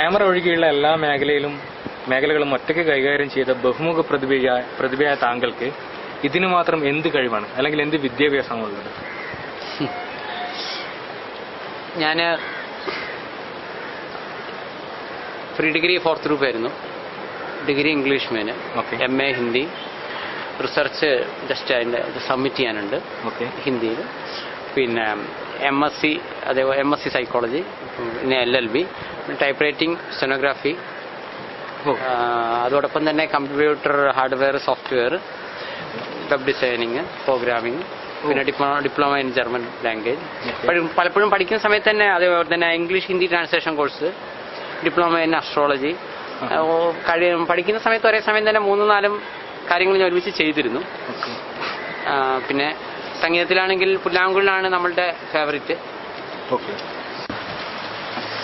Camera ഒഴികെയുള്ള എല്ലാ മേഖലകളും ഒറ്റയ്ക്ക് കൈകാര്യം ചെയ്ത ബഹുമുഖ പ്രതിഭയായ താങ്കൾക്ക് ഇതിനു മാത്രം എന്ത് കഴിവാണ് അല്ലെങ്കിൽ എന്ത് വിദ്യാഭ്യാസമാണുള്ളത്? ഞാൻ പ്രീ ഡിഗ്രി 4th ഗ്രൂപ്പ് ആയിരുന്നു. Degree English main, MA Hindi, research just അതിൻ്റെ സബ്മിറ്റ് ചെയ്യാനുണ്ട് ഹിന്ദിയിൽ. പിന്നെ MSc, അതേപോലെ MSc സൈക്കോളജി, പിന്നെ LLB, ടൈപ്പ് റൈറ്റിംഗ്, സ്റ്റെനോഗ്രാഫി, അതോടൊപ്പം തന്നെ computer hardware, software, web designing, programming, പിന്നെ ഡിപ്ലോമ ഇൻ ജർമ്മൻ ലാംഗ്വേജ്. പലപ്പോഴും പഠിക്കുന്ന സമയത്ത് തന്നെ അതേപോലെ തന്നെ English Hindi translation course, diploma in astrology. പഠിക്കുന്ന സമയത്ത് ഒരേ സമയം തന്നെ 3-4 കാര്യങ്ങൾ ഞാൻ ഒരുമിച്ച് ചെയ്തിരുന്നു. പിന്നെ സംഗീതത്തിലാണെങ്കിൽ പുല്ലാങ്കുഴലാണ് നമ്മളുടെ ഫേവറേറ്റ്.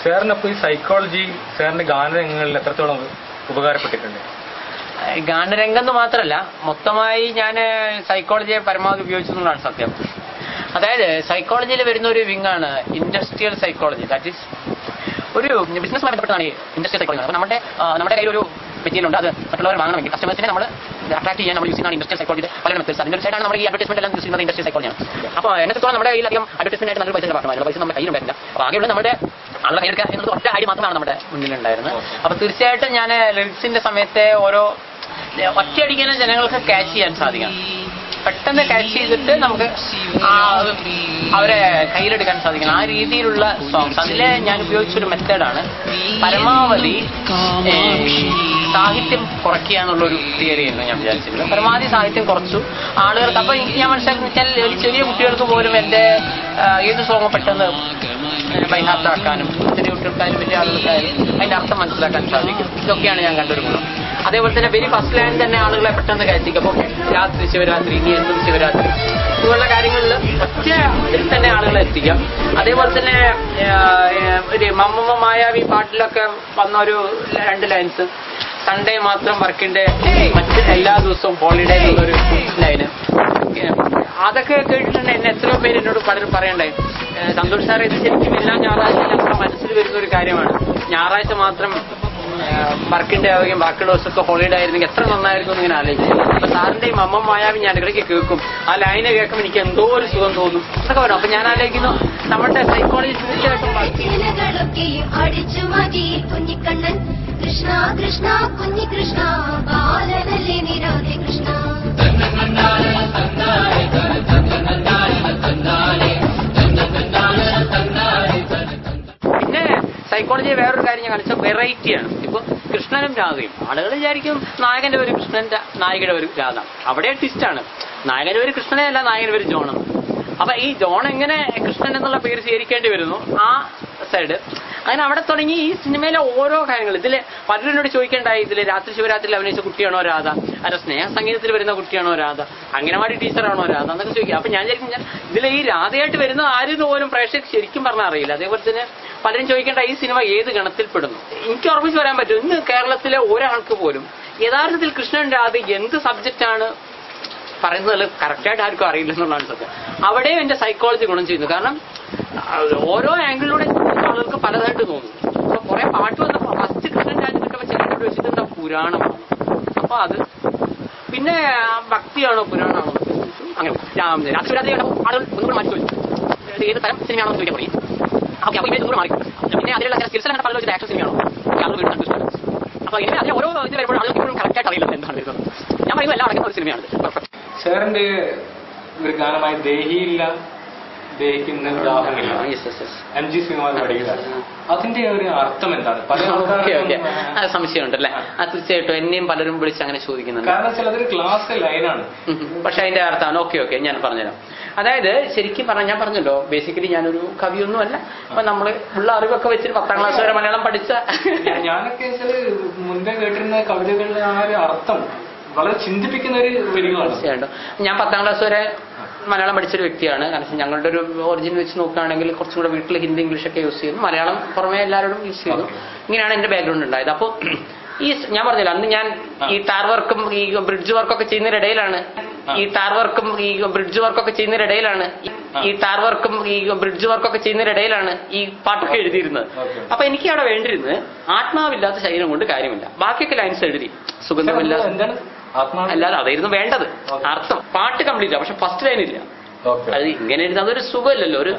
സാറിനപ്പോൾ ഈ സൈക്കോളജി സാറിന്റെ ഗാനരംഗങ്ങളിൽ എത്രത്തോളം ഉപകാരപ്പെട്ടിട്ടുണ്ട്? ഗാനരംഗം എന്ന് മാത്രമല്ല, മൊത്തമായി ഞാൻ സൈക്കോളജിയെ പരമാവധി ഉപയോഗിച്ചെന്നുള്ളതാണ് സത്യം. അതായത് സൈക്കോളജിയിൽ വരുന്ന ഒരു വിങ്ങാണ് ഇൻഡസ്ട്രിയൽ സൈക്കോളജി. ദാറ്റ് ഈസ് ഒരു ബിസിനസ്സുമായി ബന്ധപ്പെട്ടാണ് ഈ ഇൻഡസ്ട്രിയൽ സൈക്കോളജി. അപ്പോൾ നമ്മുടെ കയ്യിൽ ഒരു മെറ്റീരിയൽ ഉണ്ട്, അത് മറ്റുള്ളവർ വാങ്ങണമെങ്കിൽ കസ്റ്റമേഴ്സിനെ നമ്മൾ അട്രാക്ട് ചെയ്യാൻ നമ്മൾ യൂസ് ചെയ്യുന്ന ഇൻഡസ്ട്രിയൽ സൈക്കോളജിയുടെ പല മെത്തേഡ്സ്. അതിന്റെ സൈഡാണ് നമ്മൾ ഈ അഡ്വർടൈസ്മെന്റ് എല്ലാം യൂസ് ചെയ്യുന്നത് ഇൻഡസ്ട്രിയൽ സൈക്കോളജിയാണ്. അപ്പോൾ എന്നെത്തോളം നമ്മുടെ കയ്യിൽ അധികം അഡ്വർടൈസ്മെന്റ് ആയിട്ട് നല്ല പൈസ ചിലവാക്കണമായിരുന്നു. പൈസ നമ്മുടെ കയ്യിലുണ്ടായിരുന്നില്ല. അപ്പോൾ ആകെയുള്ള നമ്മുടെ ആളുടെ കയ്യെടുക്കുക എന്നത് ഒറ്റ ഐഡിയ മാത്രമാണ് നമ്മുടെ മുന്നിലുണ്ടായിരുന്നത്. അപ്പോൾ തീർച്ചയായിട്ടും ഞാൻ ലിറിക്സിന്റെ സമയത്തെ ഓരോ ഒറ്റയടിക്കാനും ജനങ്ങൾക്ക് ക്യാച്ച് ചെയ്യാൻ സാധിക്കണം. പെട്ടെന്ന് ക്യാച്ച് ചെയ്തിട്ട് നമുക്ക് അവരെ കയ്യിലെടുക്കാൻ സാധിക്കണം. ആ രീതിയിലുള്ള സോങ്സ് അതിലെ ഞാൻ ഉപയോഗിച്ചൊരു മെത്തേഡാണ് പരമാവധി സാഹിത്യം കുറയ്ക്കുക എന്നുള്ളൊരു തിയറിയായിരുന്നു ഞാൻ വിചാരിച്ചിരുന്നത്. പരമാവധി സാഹിത്യം കുറച്ചു ആളുകൾക്ക്. അപ്പോൾ ഞാൻ മനസ്സിലാക്കുന്ന വെച്ചാൽ ചെറിയ കുട്ടികൾക്ക് പോലും എൻ്റെ ഏത് സോങ് പെട്ടെന്ന് ബൈഹാർട്ടാക്കാനും, ചെറിയ കുട്ടികൾക്കായാലും വലിയ ആളുകൾക്കായാലും അതിൻ്റെ അർത്ഥം മനസ്സിലാക്കാൻ സാധിക്കും. ഇതൊക്കെയാണ് ഞാൻ കണ്ടൊരു ഗുണം. അതേപോലെ തന്നെ വെരി ഫസ്റ്റ് ലൈൻ തന്നെ ആളുകളെ പെട്ടെന്ന് കയറ്റിക്കും. അപ്പോൾ രാത്രി ശിവരാത്രി, ഇനി എന്നും ശിവരാത്രി, ഇതുപോലുള്ള കാര്യങ്ങളിൽ ഒറ്റ ഇതിൽ തന്നെ ആളുകളെ എത്തിക്കാം. അതേപോലെ തന്നെ ഒരു മമ്മ മായാവി പാട്ടിലൊക്കെ വന്ന ഒരു 2 ലൈൻസ്, സൺഡേ മാത്രം വർക്കിന്റെ, മറ്റ് എല്ലാ ദിവസവും ഹോളിഡേ എന്നുള്ളൊരു ലൈന്, അതൊക്കെ കേട്ടിട്ടുണ്ട്. എന്നെ എത്രയോ പേര് എന്നോട് പലരും പറയണ്ടായി, സന്തോഷ് സാർ ഇത് ശരിക്കും എല്ലാ ഞായറാഴ്ച നമ്മുടെ മനസ്സിൽ വരുന്ന ഒരു കാര്യമാണ്. ഞായറാഴ്ച മാത്രം വർക്കിന്റെ ആവുകയും ബാക്കിയുള്ള ദിവസമൊക്കെ ഹോളിഡേ ആയിരുന്നെങ്കിൽ എത്ര നന്നായിരുന്നു എന്ന് ഇങ്ങനെ ആലോചിക്കും. അപ്പൊ സാറിന്റെ ഈ മമ്മ മായാവി ഞാൻ ഇടയ്ക്ക് കേൾക്കും. ആ ലൈന് കേൾക്കുമ്പോൾ എനിക്ക് എന്തോ ഒരു സുഖം തോന്നും എന്നൊക്കെ വരും. അപ്പൊ ഞാൻ ആലോചിക്കുന്നു നമ്മുടെ സൈക്കോളജി തീർച്ചയായിട്ടും കൃഷ്ണ കൃഷ്ണ കുഞ്ഞി കൃഷ്ണ ബാലനല്ലേ നിരാധേ കൃഷ്ണ. പിന്നെ സൈക്കോളജി വേറൊരു കാര്യം ഞാൻ കാണിച്ച വെറൈറ്റിയാണ്. ഇപ്പൊ കൃഷ്ണനും രാധയും, ആളുകൾ വിചാരിക്കും നായകന്റെ പേര് കൃഷ്ണൻ, നായികയുടെ പേര് രാധ. അവിടെ ട്വിസ്റ്റാണ്. നായകന്റെ പേര് കൃഷ്ണനെ അല്ല, നായകന്റെ പേര് ജോൺ. അപ്പൊ ഈ ജോൺ എങ്ങനെ കൃഷ്ണൻ എന്നുള്ള പേര് സ്വീകരിക്കേണ്ടി വരുന്നു, ആ സൈഡ്. അങ്ങനെ അവിടെ തുടങ്ങി ഈ സിനിമയിലെ ഓരോ കാര്യങ്ങൾ. ഇതില് പലരും എന്നോട് ചോദിക്കേണ്ടായി, ഇതില് രാത്രി ശിവരാത്രിയിൽ അഭിനയിച്ച കുട്ടിയാണോ രാധ, അല്ല സ്നേഹ സംഗീതത്തിൽ വരുന്ന കുട്ടിയാണോ രാധ, അംഗനവാടി ടീച്ചറാണോ രാധ എന്നൊക്കെ ചോദിക്കുക. അപ്പൊ ഞാൻ വിചാരിക്കും, ഇതിൽ ഈ രാധയായിട്ട് വരുന്ന ആരും പോലും പ്രേക്ഷകർക്ക് ശരിക്കും പറഞ്ഞാൽ അറിയില്ല. അതേപോലെ തന്നെ പലരും ചോദിക്കേണ്ട ഈ സിനിമ ഏത് ഗണത്തിൽപ്പെടുന്നു. എനിക്ക് ഉറപ്പിച്ച് പറയാൻ പറ്റും, ഇന്ന് കേരളത്തിലെ ഒരാൾക്ക് പോലും യഥാർത്ഥത്തിൽ കൃഷ്ണൻ രാധ എന്ത് സബ്ജക്റ്റാണ് പറയുന്നത് കറക്റ്റായിട്ട് ആർക്കും അറിയില്ല എന്നുള്ളതാണ് സത്യം. അവിടെയും എന്റെ സൈക്കോളജി ഗുണം ചെയ്യുന്നു. കാരണം ഓരോ ആംഗിളിലൂടെ ആളുകൾക്ക് പലതായിട്ട് തോന്നും. അപ്പൊ കുറെ പാട്ട് വന്നപ്പോ ഫസ്റ്റ് കൃഷ്ണൻ രാജ കിട്ടുമ്പോൾ ചിലരോട് വെച്ചിട്ട് എന്താ പുരാണമാണ്. അപ്പൊ അത് പിന്നെ ഭക്തിയാണോ പുരാണമാണോ അങ്ങനെ രാത്രി ആളുകൾ ഒന്നുകൂടെ മാറ്റി ചോദിച്ചു ഏത് തരം സിനിമയാണോ ചോദിക്കാൻ പറയും. ഓക്കെ, അപ്പൊ ഇവർ മാറി. പിന്നെ അതിലുള്ള സ്കിൽസ് എല്ലാം പല വെച്ചിട്ട് ആക്ഷൻ സിനിമയാണോ ആളുകൾ വീട് കണ്ടു. അപ്പൊ ഇങ്ങനെ അതിൽ ഓരോ ഇത് വരുമ്പോൾ ആളുകൾക്ക് ഇപ്പോഴും കറക്റ്റായിട്ട് അറിയില്ല എന്താണ് വരുന്നത്. ഞാൻ പറയുമ്പോൾ എല്ലാം അടങ്ങുന്ന ഒരു സിനിമയാണ്. സാറിന്റെ ഒരു ഗാനമായ ദേഹിയില്ല ദേഹിക്കുന്ന ദാഹമില്ല, MG ശ്രീകുമാർ പാടിയത്, അതിന്റെ ഒരു അർത്ഥം എന്താണ്? അത് സംശയമുണ്ടല്ലേ? തീർച്ചയായിട്ടും എന്നെയും പലരും വിളിച്ച് അങ്ങനെ ചോദിക്കുന്നുണ്ട്. കാരണം ചിലതൊരു ക്ലാസ് ലൈനാണ്, പക്ഷെ അതിന്റെ അർത്ഥമാണ്. ഓക്കെ ഞാൻ പറഞ്ഞുതരാം. അതായത് ശരിക്കും ഞാൻ പറഞ്ഞല്ലോ, ബേസിക്കലി ഞാനൊരു കവിയൊന്നുമല്ല. അപ്പൊ നമ്മള് ഉള്ള അറിവൊക്കെ വെച്ചിട്ട് 10ാം ക്ലാസ് വരെ മലയാളം പഠിച്ച ഞാനൊക്കെ മുൻപേ കേട്ടിരുന്ന കവിതകളുടെ ആ ഒരു അർത്ഥം വളരെ ചിന്തിപ്പിക്കുന്ന ഒരു വരികളാണ്. ഞാൻ 10ാം ക്ലാസ് വരെ മലയാളം പഠിച്ചൊരു വ്യക്തിയാണ്. കാരണം ഞങ്ങളുടെ ഒരു ഒറിജിൻ വെച്ച് നോക്കുകയാണെങ്കിൽ കുറച്ചും കൂടെ വീട്ടിൽ ഹിന്ദി ഇംഗ്ലീഷൊക്കെ യൂസ് ചെയ്യുന്നു, മലയാളം പുറമെ എല്ലാവരോടും യൂസ് ചെയ്യുന്നു. ഇങ്ങനെയാണ് എന്റെ ബാക്ക്ഗ്രൗണ്ട് ഉണ്ടായത്. അപ്പോൾ ഈ ഞാൻ പറഞ്ഞില്ല, അന്ന് ഞാൻ ഈ ടാർ വർക്കും ഈ ബ്രിഡ്ജ് വർക്കൊക്കെ ചെയ്യുന്നതിനിടയിലാണ് ഈ ടാർ വർക്കും ഈ ബ്രിഡ്ജ് വർക്കൊക്കെ ചെയ്യുന്നതിനിടയിലാണ് ഈ പാട്ടൊക്കെ എഴുതിയിരുന്നത്. അപ്പൊ എനിക്ക് അവിടെ വേണ്ടിയിരുന്നത് ആത്മാവില്ലാത്ത ശരീരം കൊണ്ട് കാര്യമില്ല. ബാക്കിയൊക്കെ ലൈൻസ് എഴുതി സുഗന്ധമില്ലാതെ അല്ലാതെ അതായിരുന്നു വേണ്ടത് അർത്ഥം. പാട്ട് കംപ്ലീറ്റ് പക്ഷെ ഫസ്റ്റ് ലൈൻ ഇല്ല. അത് ഇങ്ങനെ എഴുതാൻ അതൊരു സുഖമില്ലല്ലോ. ഒരു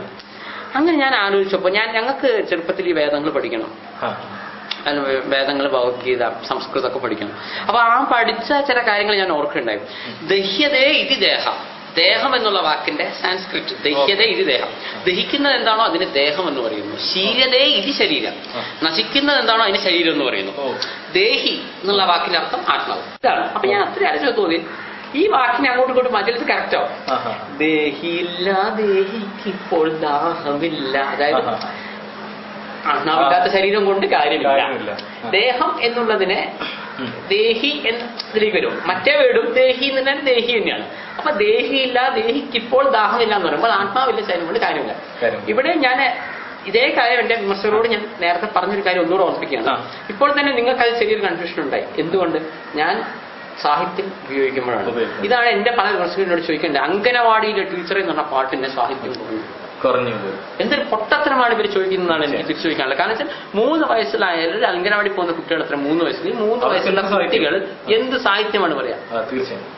അങ്ങനെ ഞാൻ ആലോചിച്ചപ്പോ ഞങ്ങൾക്ക് ചെറുപ്പത്തിൽ ഈ വേദങ്ങൾ പഠിക്കണം, വേദങ്ങൾ, ഭഗവത്ഗീത, സംസ്കൃതമൊക്കെ പഠിക്കണം. അപ്പൊ ആ പഠിച്ച ചില കാര്യങ്ങൾ ഞാൻ ഓർക്കുന്നുണ്ടായി. ദഹ്യതേ ഇതി ദേഹം, ദേഹം എന്നുള്ള വാക്കിന്റെ സാൻസ്ക്രിറ്റ് ദഹ്യതേ ഇതി ദേഹം. ദഹിക്കുന്നത് എന്താണോ അതിന് ദേഹം എന്ന് പറയുന്നു. ശീലതേ ഇതി ശരീരം, നശിക്കുന്നത് എന്താണോ അതിന് ശരീരം എന്ന് പറയുന്നു. ദേഹി എന്നുള്ള വാക്കിന്റെ അർത്ഥം ആത്മാവ്. ഇതാണ്. അപ്പൊ ഞാൻ അത്ര ആലോചിച്ച് തോന്നി ഈ വാക്കിനെ അങ്ങോട്ടും ഇങ്ങോട്ടും മാറ്റിയത് കറക്റ്റോ. ദേഹിയില്ല ദേഹിക്കിപ്പോൾ ദാഹമില്ല, അതായത് ആത്മാവില്ലാത്ത ശരീരം കൊണ്ട് കാര്യമില്ല. ദേഹം എന്നുള്ളതിനെ ദേഹി എന്നതിലേക്ക് വരും. മറ്റേ വീടും ദേഹി എന്ന് ദേഹി തന്നെയാണ്. അപ്പൊ ദേഹിയില്ല ദേഹിക്കിപ്പോൾ ദാഹമില്ല എന്ന് പറയുമ്പോൾ ആത്മാവില്ല ശരീരം കൊണ്ട് കാര്യമില്ല. ഇവിടെ ഞാൻ ഇതേ കാര്യം എന്റെ വിമർശകരോട് ഞാൻ നേരത്തെ പറഞ്ഞൊരു കാര്യം ഒന്നുകൂടെ ഓർമ്മിപ്പിക്കുകയാണ്. ഇപ്പോൾ തന്നെ നിങ്ങൾക്ക് അത് ചെറിയൊരു കൺഫ്യൂഷൻ ഉണ്ടായി. എന്തുകൊണ്ട്? ഞാൻ സാഹിത്യം ഉപയോഗിക്കുമ്പോഴാണ്. ഇതാണ് എന്റെ പല വിമർശകരോട് ചോദിക്കേണ്ടത്. അംഗനവാടിയിലെ ടീച്ചർ എന്ന് പറഞ്ഞ പാട്ടിന്റെ സാഹിത്യം കുറഞ്ഞു എന്തൊരു പൊട്ടത്തരമാണ് ഇവർ ചോദിക്കുന്നതാണ് എനിക്ക് തിരിച്ചു ചോദിക്കാനുള്ളത്. കാരണം വെച്ചാൽ 3 വയസ്സിലായാലും ഒരു അംഗനവാടി പോകുന്ന കുട്ടികൾ 3 വയസ്സിൽ ഈ 3 വയസ്സുള്ള കുട്ടികൾ എന്ത് സാഹിത്യമാണ് പറയാ?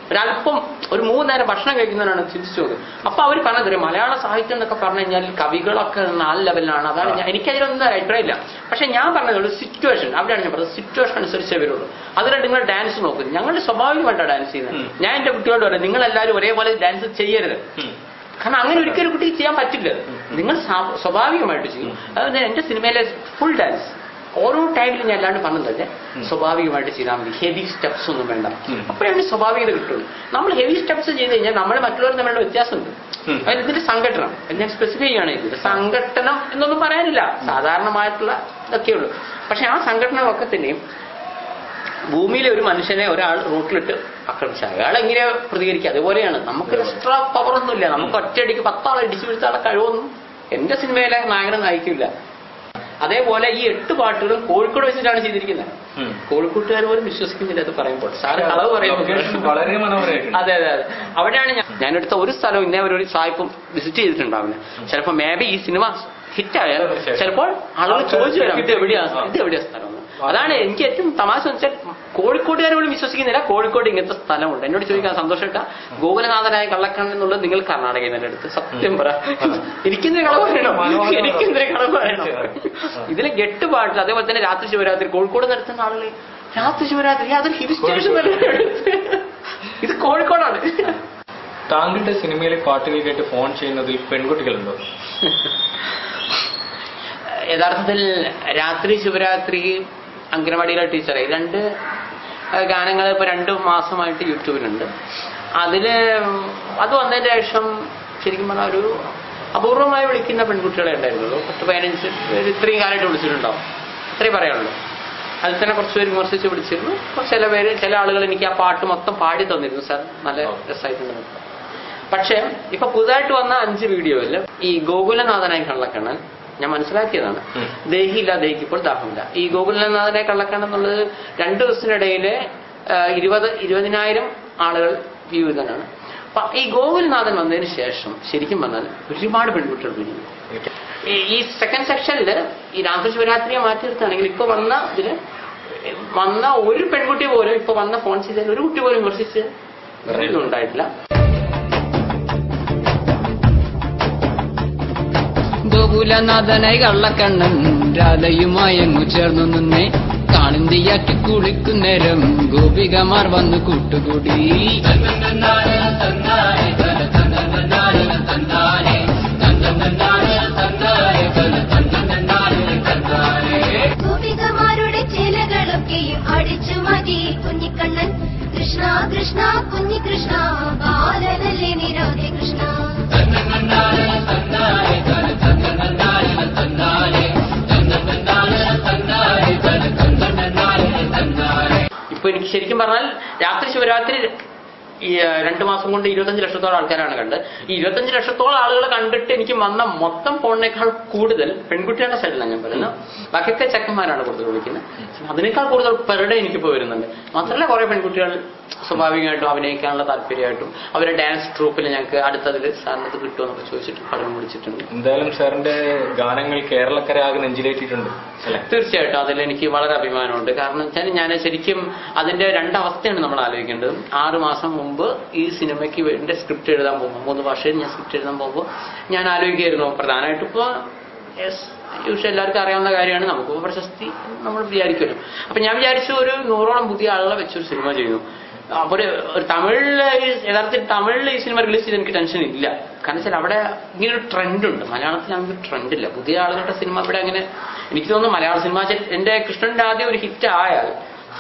ഒരല്പം ഒരു 3 നേരം ഭക്ഷണം കഴിക്കുന്നവരാണ് ചിന്തിച്ചു നോക്കുക. അപ്പൊ അവർ പറഞ്ഞത് മലയാള സാഹിത്യം എന്നൊക്കെ പറഞ്ഞു കഴിഞ്ഞാൽ കവികളൊക്കെ 4 ലെവലിലാണ്. അതാണ് എനിക്കതിലൊന്നും അഭിപ്രായമില്ല. പക്ഷെ ഞാൻ പറഞ്ഞത് സിറ്റുവേഷൻ, അവിടെയാണ് ഞാൻ പറഞ്ഞത് സിറ്റുവേഷൻ അനുസരിച്ചേ വരുള്ളൂ. അതിൽ നിങ്ങൾ ഡാൻസ് നോക്കും. ഞങ്ങളുടെ സ്വാഭാവികമായിട്ടാണ് ഡാൻസ് ചെയ്യുന്നത്. ഞാൻ എന്റെ കുട്ടികളോട് പറയാം, നിങ്ങളെല്ലാവരും ഒരേപോലെ ഡാൻസ് ചെയ്യരുത്. കാരണം അങ്ങനെ ഒരിക്കലും കുട്ടിക്ക് ചെയ്യാൻ പറ്റില്ല. നിങ്ങൾ സ്വാഭാവികമായിട്ട് ചെയ്യും. അതായത് എന്റെ സിനിമയിലെ ഫുൾ ഡാൻസ് ഓരോ ടൈമിലും ഞാൻ അല്ലാണ്ട് പറഞ്ഞത് സ്വാഭാവികമായിട്ട് ചെയ്താൽ മതി. ഹെവി സ്റ്റെപ്സ് ഒന്നും വേണ്ട. അപ്പോഴാണ് സ്വാഭാവികത കിട്ടുള്ളൂ. നമ്മൾ ഹെവി സ്റ്റെപ്സ് ചെയ്ത് കഴിഞ്ഞാൽ നമ്മൾ മറ്റുള്ളവർ തമ്മിലുള്ള വ്യത്യാസമുണ്ട്. അതിന് ഇതിന്റെ സംഘടനം ഞാൻ സ്പെസിഫൈ ചെയ്യുകയാണ്. ഇതിന്റെ സംഘടനം എന്നൊന്നും പറയാനില്ല, സാധാരണമായിട്ടുള്ള ഇതൊക്കെയുള്ളൂ. പക്ഷെ ആ സംഘടനകളൊക്കെ തന്നെയും ഭൂമിയിലെ ഒരു മനുഷ്യനെ ഒരാൾ റോട്ടിലിട്ട് ആക്രമിച്ച അയാൾ എങ്ങനെ പ്രതികരിക്കുക? അതുപോലെയാണ്. നമുക്ക് എക്സ്ട്രാ പവർ ഒന്നുമില്ല. നമുക്ക് ഒറ്റയടിക്ക് 10 ആളെ ഇടിച്ചു വീഴ്ത്താനുള്ള കഴിവൊന്നും എന്റെ സിനിമയിലെ നായകനെ നയിക്കില്ല. അതേപോലെ ഈ 8 പാട്ടുകളും കോഴിക്കോട് വെച്ചിട്ടാണ് ചെയ്തിരിക്കുന്നത്. കോഴിക്കോട്ടുകാർ പോലും വിശ്വസിക്കുന്നില്ല അത് പറയുമ്പോൾ. സാറ് കളവ് പറയുന്നത് വളരെ മനോഹരമായിട്ട്. അതെ അതെ അതെ. അവിടെയാണ് ഞാനെടുത്ത ഒരു സ്ഥലവും ഇന്നേ ഒരു സായിപ്പും വിസിറ്റ് ചെയ്തിട്ടുണ്ടാവില്ല. ചിലപ്പോൾ മേ ബി ഈ സിനിമ ഹിറ്റായാൽ ചിലപ്പോൾ ആളുകൾ ചോദിച്ചു വരാം, ഇത് എവിടെയാ സ്ഥലം. അതാണ് എനിക്ക് ഏറ്റവും തമാശ വെച്ചാൽ കോഴിക്കോട്ടുകാർ പോലും വിശ്വസിക്കുന്നില്ല കോഴിക്കോട് ഇങ്ങനത്തെ സ്ഥലമുണ്ട്. എന്നോട് ചോദിക്കാൻ സന്തോഷമില്ല, ഗോകുലനാഥനായ കള്ളക്കണ്ണൻ എന്നുള്ളത് നിങ്ങൾ കർണാടകയിൽ നിന്ന് എടുത്ത് സത്യം പറ. എനിക്കെന്തൊരു കളവ് പറയണം. ഇതിലെ 8 പാട്ടിൽ അതേപോലെ തന്നെ രാത്രി ശിവരാത്രി കോഴിക്കോട് നടത്തുന്ന ആളുകൾ രാത്രി ശിവരാത്രി അതൊരു ഹിൽ സ്റ്റേഷൻ ഇത് കോഴിക്കോടാണ്. താങ്കളുടെ സിനിമയിലെ പാട്ടുകൾ കേട്ട് ഫോൺ ചെയ്യുന്നതിൽ പെൺകുട്ടികളുണ്ടോ? യഥാർത്ഥത്തിൽ രാത്രി ശിവരാത്രി അംഗനവാടിയിലെ ടീച്ചറെ 2 ഗാനങ്ങൾ ഇപ്പോൾ 2 മാസമായിട്ട് യൂട്യൂബിലുണ്ട്. അത് വന്നതിന് ശേഷം ശരിക്കും പറഞ്ഞാൽ ഒരു അപൂർവമായി വിളിക്കുന്ന പെൺകുട്ടികളെ ഉണ്ടായിരുന്നുള്ളൂ. 10-15 പേര് ഇത്രയും കാലമായിട്ട് വിളിച്ചിട്ടുണ്ടാവും. അത്രേ പറയാനുള്ളൂ. അതിൽ തന്നെ കുറച്ച് പേര് വിമർശിച്ച് വിളിച്ചിരുന്നു. ചില ആളുകൾ എനിക്ക് ആ പാട്ട് മൊത്തം പാടി തന്നിരുന്നു. സാർ നല്ല രസമായിട്ടുണ്ട്. പക്ഷേ ഇപ്പൊ പുതുതായിട്ട് വന്ന 5 വീഡിയോയിൽ ഈ ഗോകുലനാഥനായി കള്ളക്കണ്ണൻ ഞാൻ മനസ്സിലാക്കിയതാണ്. ദേഹിയില്ല ദേഹിക്കിപ്പോൾ ദാഹമില്ല. ഈ ഗോകുലനാഥനെ കള്ളക്കണ്ണൻ എന്നുള്ളത് 2 ദിവസത്തിനിടയിൽ 20,000 ആളുകൾ വ്യൂ ചെയ്തതാണ്. അപ്പൊ ഈ ഗോകുലനാഥൻ വന്നതിന് ശേഷം ശരിക്കും പറഞ്ഞാൽ ഒരുപാട് പെൺകുട്ടികൾ പിരിഞ്ഞു. ഈ സെക്കൻഡ് സെക്ഷനിൽ ഈ രാത്രി ശിവരാത്രിയെ മാറ്റി നിർത്തുകയാണെങ്കിൽ ഇപ്പൊ വന്ന ഒരു പെൺകുട്ടി പോലും ഇപ്പൊ വന്ന ഫോൺ ചെയ്തതിൽ ഒരു കുട്ടി പോലും വിമർശിച്ച് ഉണ്ടായിട്ടില്ല. ഗോകുലനാഥനായി കള്ളക്കണ്ണൻ രാധയുമായങ്ങു ചേർന്നു നിന്നേ കാളിന്തിയാക്കി കുളിക്കുന്നേരം ഗോപികമാർ വന്നു കൂട്ടുകൂടി. ഗോപികമാരുടെ ചിലകളൊക്കെയും അടിച്ചു മാറ്റി കുഞ്ഞിക്കണ്ണൻ കൃഷ്ണ കൃഷ്ണ കുഞ്ഞികൃഷ്ണ ബാലനല്ലേ നിരാധി കൃഷ്ണ. ഇപ്പൊ എനിക്ക് ശരിക്കും പറഞ്ഞാൽ രാത്രി ശിവരാത്രി ഈ 2 മാസം കൊണ്ട് 25 ലക്ഷത്തോളം ആൾക്കാരാണ് കണ്ടത്. ഈ 25 ലക്ഷത്തോളം ആളുകൾ കണ്ടിട്ട് എനിക്ക് വന്ന മൊത്തം ഫോണിനേക്കാൾ കൂടുതൽ പെൺകുട്ടികളുടെ സൈഡിലാണ് ഞാൻ പറയുന്നത്. ബാക്കിയൊക്കെ ചെക്കന്മാരാണ് കൂടുതൽ വിളിക്കുന്നത്. അതിനേക്കാൾ കൂടുതൽ പെർ ഡേ എനിക്കിപ്പോൾ വരുന്നുണ്ട്. മാത്രമല്ല കുറെ പെൺകുട്ടികൾ സ്വാഭാവികമായിട്ടും അഭിനയിക്കാനുള്ള താല്പര്യമായിട്ടും അവരെ ഡാൻസ് ട്രൂപ്പിൽ ഞങ്ങൾക്ക് അടുത്തതിൽ സാറിനത് കിട്ടുമെന്നൊക്കെ ചോദിച്ചിട്ട് പഠനം വിളിച്ചിട്ടുണ്ട്. എന്തായാലും സാറിന്റെ ഗാനങ്ങൾ കേരളക്കര ആകെ നെഞ്ചിലേറ്റിട്ടുണ്ട്. തീർച്ചയായിട്ടും അതിൽ എനിക്ക് വളരെ അഭിമാനമുണ്ട്. കാരണം വെച്ചാൽ ഞാൻ ശരിക്കും അതിന്റെ രണ്ടവസ്ഥയാണ് നമ്മൾ ആലോചിക്കേണ്ടത്. 6 മാസം മുമ്പ് ഈ സിനിമയ്ക്ക് വേണ്ടി സ്ക്രിപ്റ്റ് എഴുതാൻ പോകുമ്പോൾ 3 ഭാഷയിൽ ഞാൻ സ്ക്രിപ്റ്റ് എഴുതാൻ പോകുമ്പോൾ ഞാൻ ആലോചിക്കുകയായിരുന്നു പ്രധാനമായിട്ടും ഇപ്പോൾ യൂഷ്വൽ എല്ലാവർക്കും അറിയാവുന്ന കാര്യമാണ്, നമുക്ക് പ്രശസ്തി നമ്മൾ വിചാരിക്കുമല്ലോ. അപ്പൊ ഞാൻ വിചാരിച്ചു ഒരു 100ഓളം പുതിയ ആളുകളെ വെച്ചൊരു സിനിമ ചെയ്യുന്നു. അപ്പൊ ഒരു തമിഴില് യഥാർത്ഥത്തിൽ തമിഴിൽ ഈ സിനിമ റിലീസ് ചെയ്ത് എനിക്ക് ടെൻഷൻ ഇല്ല. കാരണം വെച്ചാൽ അവിടെ ഇങ്ങനെ ഒരു ട്രെൻഡ് ഉണ്ട്. മലയാളത്തിൽ അങ്ങനെ ട്രെൻഡ് ഇല്ല. പുതിയ ആളുകളുടെ സിനിമ ഇവിടെ അങ്ങനെ എനിക്ക് തോന്നുന്നു മലയാള സിനിമ എന്റെ കൃഷ്ണന്റെ ആദ്യം ഒരു ഹിറ്റ് ആയാൽ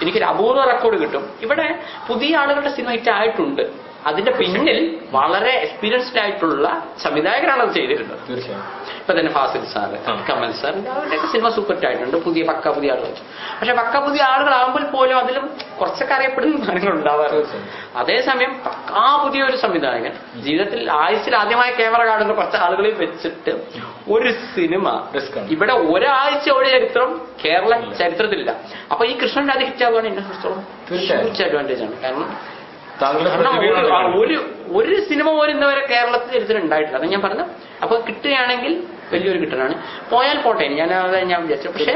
എനിക്കൊരു അപൂർവ റെക്കോർഡ് കിട്ടും. ഇവിടെ പുതിയ ആളുകളുടെ സിനിമ ഹിറ്റ് ആയിട്ടുണ്ട്. അതിന്റെ പിന്നിൽ വളരെ എക്സ്പീരിയൻസ്ഡ് ആയിട്ടുള്ള സംവിധായകരാണ് അത് ചെയ്തിട്ടുണ്ട്. ഇപ്പൊ തന്നെ ഫാസിൽ സാറ്, കമൽ സാർ, അവരുടെയൊക്കെ സിനിമ സൂപ്പർ ഹിറ്റ് ആയിട്ടുണ്ട്. പുതിയ ആളുകൾ. പക്ഷെ പുതിയ ആളുകളാകുമ്പോൾ പോലും അതിലും കുറച്ചൊക്കെ അറിയപ്പെടുന്ന സാധനങ്ങൾ ഉണ്ടാവാറുണ്ട്. അതേസമയം പുതിയൊരു സംവിധായകൻ ജീവിതത്തിൽ ആയുസ്സിൽ ആദ്യമായി ക്യാമറ കാണുന്ന കുറച്ച് ആളുകളിൽ വെച്ചിട്ട് ഒരു സിനിമ ഇവിടെ ഒരാഴ്ച ഒരു ചരിത്രം കേരള ചരിത്രത്തിലില്ല. അപ്പൊ ഈ കൃഷ്ണന്റെ അത് ഹിറ്റ് ആവുകയാണ് എന്നെ സംബന്ധിച്ചോളം ഹ്യൂജ് അഡ്വാൻറ്റേജ് ആണ്. കാരണം ഒരു സിനിമ പോലും ഇന്നുവരെ കേരളത്തിൽ ചരിത്രം ഉണ്ടായിട്ടില്ല. അത് ഞാൻ പറഞ്ഞു. അപ്പൊ കിട്ടുകയാണെങ്കിൽ വലിയൊരു കിട്ടലാണ്. പോയാൽ പോട്ടെ, ഞാൻ വിചാരിച്ചു. പക്ഷെ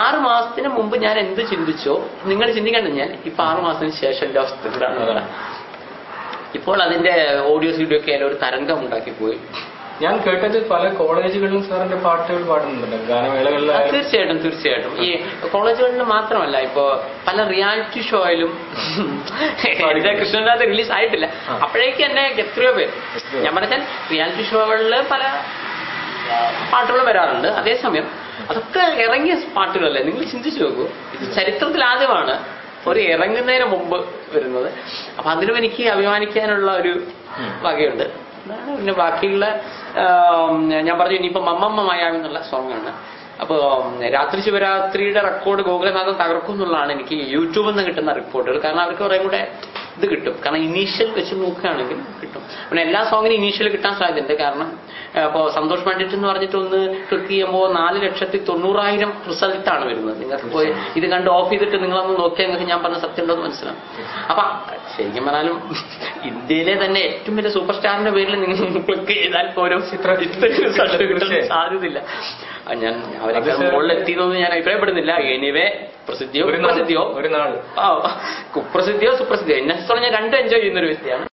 6 മാസത്തിന് മുമ്പ് ഞാൻ എന്ത് ചിന്തിച്ചോ നിങ്ങൾ ചിന്തിക്കേണ്ട. ഞാൻ ഇപ്പൊ 6 മാസത്തിന് ശേഷം എന്റെ അവസ്ഥ എന്താണ്? ഇപ്പോൾ അതിന്റെ ഓഡിയോ വീഡിയോ ഒക്കെ ഒരു തരംഗം ഉണ്ടാക്കിപ്പോയി. ഞാൻ കേട്ടത് പല കോളേജുകളിലും സാറിന്റെ പാട്ടുകൾ പാടുന്നുണ്ട്, ഗാനമേളകളിൽ. തീർച്ചയായിട്ടും ഈ കോളേജുകളിൽ മാത്രമല്ല, ഇപ്പോ പല റിയാലിറ്റി ഷോയിലും കൃഷ്ണനാഥ് റിലീസ് ആയിട്ടില്ല. അപ്പോഴേക്ക് എന്നെ എത്രയോ പേര് ഞാൻ പറഞ്ഞാൽ റിയാലിറ്റി ഷോകളിൽ പല പാട്ടുകൾ വരാറുണ്ട്. അതേസമയം അതൊക്കെ ഇറങ്ങിയ പാട്ടുകളല്ലേ. നിങ്ങൾ ചിന്തിച്ചു നോക്കൂ, ഇത് ചരിത്രത്തിൽ ആദ്യമാണ് ഒരു ഇറങ്ങുന്നതിന് മുമ്പ് വരുന്നത്. അപ്പൊ അതിലും എനിക്ക് അഭിമാനിക്കാനുള്ള ഒരു വകയുണ്ട്. പിന്നെ ബാക്കിയുള്ള ഞാൻ പറഞ്ഞു ഇനിയിപ്പോ മമ്മമ്മ മായാവി എന്നുള്ള സോങ്ങാണ്. അപ്പൊ രാത്രി ശിവരാത്രിയുടെ റെക്കോർഡ് ഗോകുലനാഥൻ തകർക്കും എന്നുള്ളതാണ് എനിക്ക് യൂട്യൂബിൽ നിന്ന് കിട്ടുന്ന റിപ്പോർട്ടുകൾ. കാരണം അവർക്ക് കുറേ കൂടെ ഇത് കിട്ടും. കാരണം ഇനീഷ്യൽ വെച്ച് നോക്കുകയാണെങ്കിൽ കിട്ടും. പിന്നെ എല്ലാ സോങ്ങിനും ഇനീഷ്യൽ കിട്ടാൻ സാധ്യതയുണ്ട്. കാരണം ഇപ്പോ സന്തോഷ് പണ്ഡിറ്റ് എന്ന് പറഞ്ഞിട്ട് ഒന്ന് ക്ലിക്ക് ചെയ്യുമ്പോൾ 4,90,000 റിസൾട്ടാണ് വരുന്നത്. നിങ്ങൾക്ക് പോയി ഇത് കണ്ട് ഓഫ് ചെയ്തിട്ട് നിങ്ങളൊന്ന് നോക്കിയാൽ നിങ്ങൾക്ക് ഞാൻ പറഞ്ഞ സത്യം ഉണ്ടോ എന്ന് മനസ്സിലാവും. അപ്പൊ ശരിക്കും പറഞ്ഞാലും ഇന്ത്യയിലെ തന്നെ ഏറ്റവും വലിയ സൂപ്പർ സ്റ്റാറിന്റെ പേരിൽ നിങ്ങൾ ക്ലിക്ക് ചെയ്താൽ പോലും റിസൾട്ട് കിട്ടാൻ സാധ്യതയില്ല. ഞാൻ അവരൊക്കെ മുകളിലെത്തിയതൊന്നും ഞാൻ അഭിപ്രായപ്പെടുന്നില്ല. എനിവേ പ്രസിദ്ധിയോ കുപ്രസിദ്ധിയോ എന്നെ സംബന്ധിച്ച് ഞാൻ 2 എൻജോയ് ചെയ്യുന്ന ഒരു വ്യക്തിയാണ്.